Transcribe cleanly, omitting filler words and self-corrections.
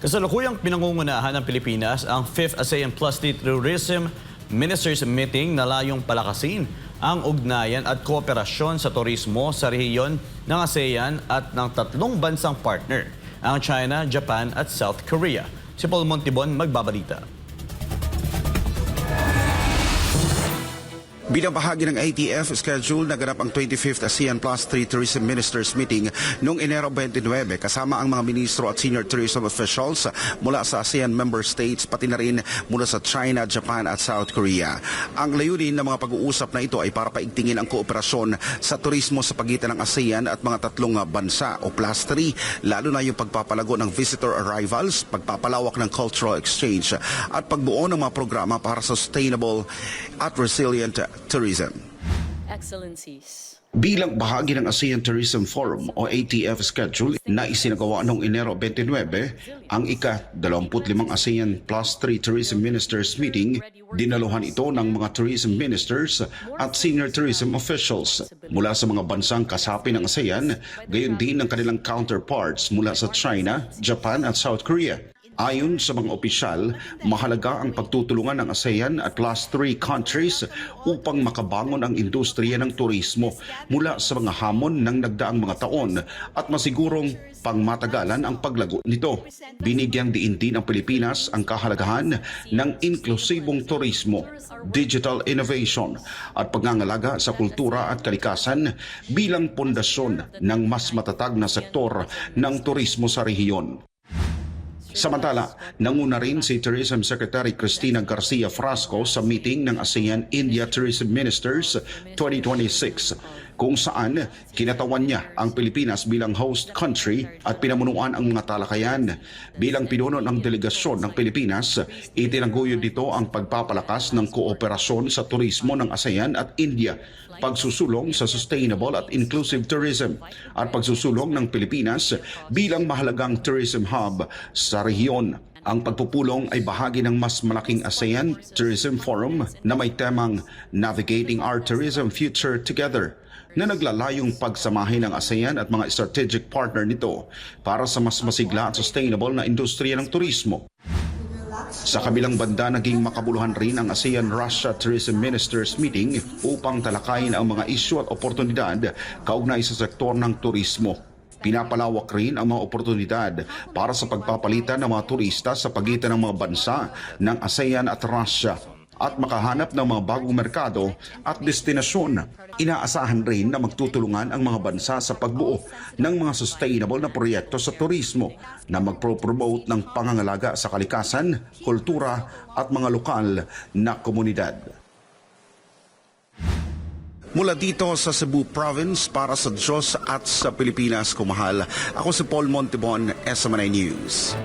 Kasalukuyang pinangungunahan ng Pilipinas ang 5th ASEAN Plus Tourism Ministers Meeting na layong palakasin ang ugnayan at kooperasyon sa turismo sa rehiyon ng ASEAN at ng tatlong bansang partner, ang China, Japan at South Korea. Si Paul Montibon magbabalita. Bilang bahagi ng ATF, schedule naganap ang 25th ASEAN Plus Tourism Ministers Meeting noong Enero 29 kasama ang mga ministro at senior tourism officials mula sa ASEAN member states pati na rin mula sa China, Japan at South Korea. Ang layunin ng mga pag-uusap na ito ay para paigtingin ang kooperasyon sa turismo sa pagitan ng ASEAN at mga tatlong bansa o Plus 3, lalo na yung pagpapalago ng visitor arrivals, pagpapalawak ng cultural exchange at pagbuo ng mga programa para sustainable at resilient tourism. Excellencies. Bilang bahagi ng ASEAN Tourism Forum o ATF schedule na isinagawa noong Enero 29, ang ika-25 ASEAN Plus 3 Tourism Ministers Meeting, dinaluhan ito ng mga tourism ministers at senior tourism officials mula sa mga bansang kasapi ng ASEAN, gayon din ng kanilang counterparts mula sa China, Japan at South Korea. Ayon sa mga opisyal, mahalaga ang pagtutulungan ng ASEAN at Plus 3 countries upang makabangon ang industriya ng turismo mula sa mga hamon ng nagdaang mga taon at masigurong pangmatagalan ang paglago nito. Binigyang diin din ang Pilipinas ang kahalagahan ng inklusibong turismo, digital innovation at pangangalaga sa kultura at kalikasan bilang pundasyon ng mas matatag na sektor ng turismo sa rehiyon. Samantala, nanguna rin si Tourism Secretary Cristina Garcia Frasco sa meeting ng ASEAN-India Tourism Ministers 2026 kung saan kinatawan niya ang Pilipinas bilang host country at pinamunuan ang mga talakayan. Bilang pinuno ng delegasyon ng Pilipinas, itinaguyod dito ang pagpapalakas ng kooperasyon sa turismo ng ASEAN at India, pagsusulong sa sustainable at inclusive tourism at pagsusulong ng Pilipinas bilang mahalagang tourism hub sa rehiyon. Ang pagpupulong ay bahagi ng mas malaking ASEAN Tourism Forum na may temang Navigating Our Tourism Future Together, na naglalayong pagsamahin ng ASEAN at mga strategic partner nito para sa mas masigla at sustainable na industriya ng turismo. Sa kabilang banda, naging makabuluhan rin ang ASEAN-Russia Tourism Ministers Meeting upang talakayin ang mga isyu at oportunidad kaugnay sa sektor ng turismo. Pinapalawak rin ang mga oportunidad para sa pagpapalitan ng mga turista sa pagitan ng mga bansa ng ASEAN at Russia at makahanap ng mga bagong merkado at destinasyon. Inaasahan rin na magtutulungan ang mga bansa sa pagbuo ng mga sustainable na proyekto sa turismo na magpro-promote ng pangangalaga sa kalikasan, kultura at mga lokal na komunidad. Mula dito sa Cebu Province para sa Diyos at sa Pilipinas kumahal, ako si Paul Montibon, SMNI News.